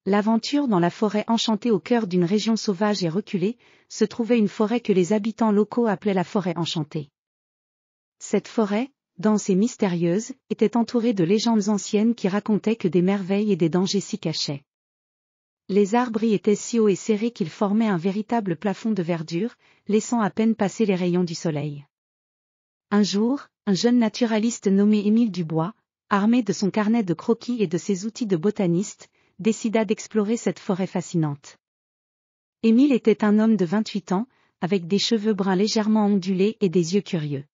L'aventure dans la forêt enchantée au cœur d'une région sauvage et reculée, se trouvait une forêt que les habitants locaux appelaient la forêt enchantée. Cette forêt, dense et mystérieuse, était entourée de légendes anciennes qui racontaient que des merveilles et des dangers s'y cachaient. Les arbres y étaient si hauts et serrés qu'ils formaient un véritable plafond de verdure, laissant à peine passer les rayons du soleil. Un jour, un jeune naturaliste nommé Émile Dubois, armé de son carnet de croquis et de ses outils de botaniste, décida d'explorer cette forêt fascinante. Émile était un homme de 28 ans, avec des cheveux bruns légèrement ondulés et des yeux curieux.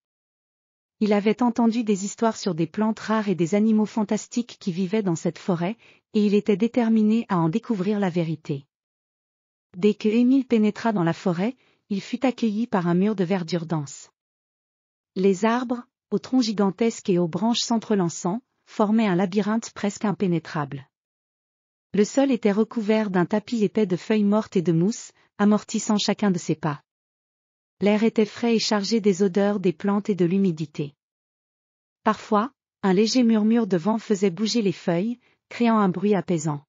Il avait entendu des histoires sur des plantes rares et des animaux fantastiques qui vivaient dans cette forêt, et il était déterminé à en découvrir la vérité. Dès que Émile pénétra dans la forêt, il fut accueilli par un mur de verdure dense. Les arbres, aux troncs gigantesques et aux branches s'entrelançant, formaient un labyrinthe presque impénétrable. Le sol était recouvert d'un tapis épais de feuilles mortes et de mousse, amortissant chacun de ses pas. L'air était frais et chargé des odeurs des plantes et de l'humidité. Parfois, un léger murmure de vent faisait bouger les feuilles, créant un bruit apaisant.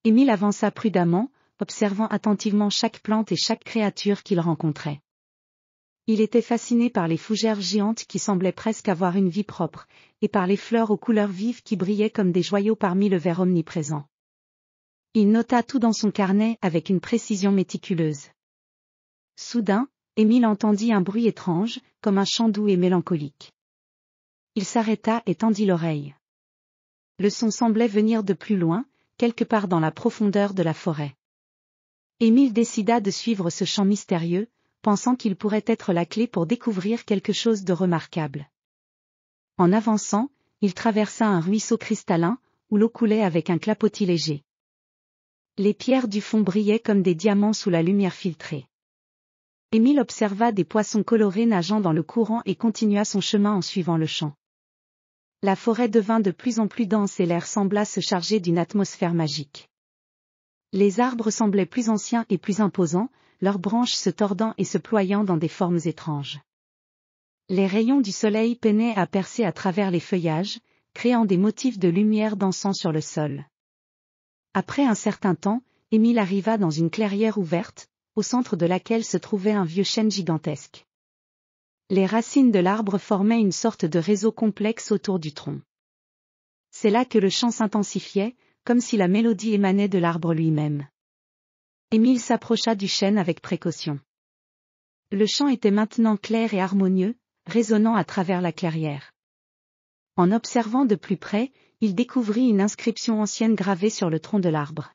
Émile avança prudemment, observant attentivement chaque plante et chaque créature qu'il rencontrait. Il était fasciné par les fougères géantes qui semblaient presque avoir une vie propre, et par les fleurs aux couleurs vives qui brillaient comme des joyaux parmi le vert omniprésent. Il nota tout dans son carnet avec une précision méticuleuse. Soudain, Émile entendit un bruit étrange, comme un chant doux et mélancolique. Il s'arrêta et tendit l'oreille. Le son semblait venir de plus loin, quelque part dans la profondeur de la forêt. Émile décida de suivre ce chant mystérieux, pensant qu'il pourrait être la clé pour découvrir quelque chose de remarquable. En avançant, il traversa un ruisseau cristallin, où l'eau coulait avec un clapotis léger. Les pierres du fond brillaient comme des diamants sous la lumière filtrée. Émile observa des poissons colorés nageant dans le courant et continua son chemin en suivant le chant. La forêt devint de plus en plus dense et l'air sembla se charger d'une atmosphère magique. Les arbres semblaient plus anciens et plus imposants, leurs branches se tordant et se ployant dans des formes étranges. Les rayons du soleil peinaient à percer à travers les feuillages, créant des motifs de lumière dansant sur le sol. Après un certain temps, Émile arriva dans une clairière ouverte, au centre de laquelle se trouvait un vieux chêne gigantesque. Les racines de l'arbre formaient une sorte de réseau complexe autour du tronc. C'est là que le chant s'intensifiait, comme si la mélodie émanait de l'arbre lui-même. Émile s'approcha du chêne avec précaution. Le chant était maintenant clair et harmonieux, résonnant à travers la clairière. En observant de plus près, il découvrit une inscription ancienne gravée sur le tronc de l'arbre.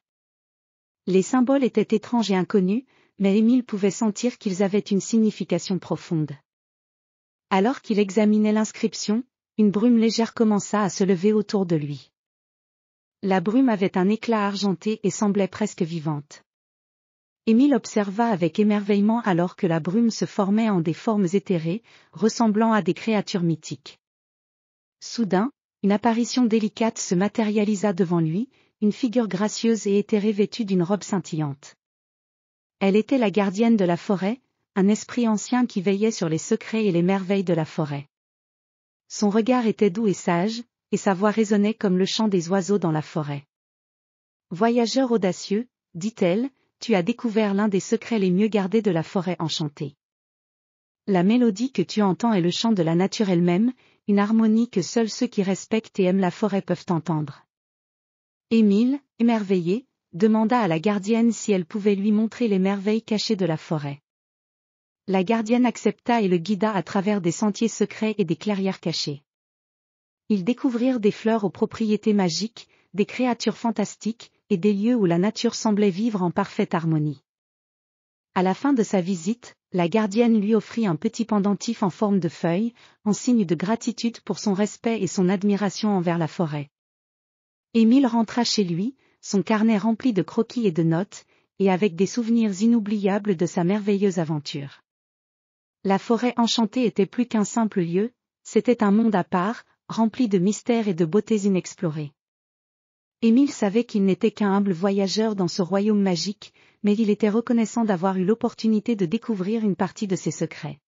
Les symboles étaient étranges et inconnus, mais Émile pouvait sentir qu'ils avaient une signification profonde. Alors qu'il examinait l'inscription, une brume légère commença à se lever autour de lui. La brume avait un éclat argenté et semblait presque vivante. Émile observa avec émerveillement alors que la brume se formait en des formes éthérées, ressemblant à des créatures mythiques. Soudain, une apparition délicate se matérialisa devant lui, une figure gracieuse et éthérée vêtue d'une robe scintillante. Elle était la gardienne de la forêt, un esprit ancien qui veillait sur les secrets et les merveilles de la forêt. Son regard était doux et sage, et sa voix résonnait comme le chant des oiseaux dans la forêt. « Voyageur audacieux, dit-elle, tu as découvert l'un des secrets les mieux gardés de la forêt enchantée. La mélodie que tu entends est le chant de la nature elle-même, une harmonie que seuls ceux qui respectent et aiment la forêt peuvent entendre. » Émile, émerveillé, demanda à la gardienne si elle pouvait lui montrer les merveilles cachées de la forêt. La gardienne accepta et le guida à travers des sentiers secrets et des clairières cachées. Ils découvrirent des fleurs aux propriétés magiques, des créatures fantastiques, et des lieux où la nature semblait vivre en parfaite harmonie. À la fin de sa visite, la gardienne lui offrit un petit pendentif en forme de feuille, en signe de gratitude pour son respect et son admiration envers la forêt. Émile rentra chez lui, son carnet rempli de croquis et de notes, et avec des souvenirs inoubliables de sa merveilleuse aventure. La forêt enchantée était plus qu'un simple lieu, c'était un monde à part, rempli de mystères et de beautés inexplorées. Émile savait qu'il n'était qu'un humble voyageur dans ce royaume magique, mais il était reconnaissant d'avoir eu l'opportunité de découvrir une partie de ses secrets.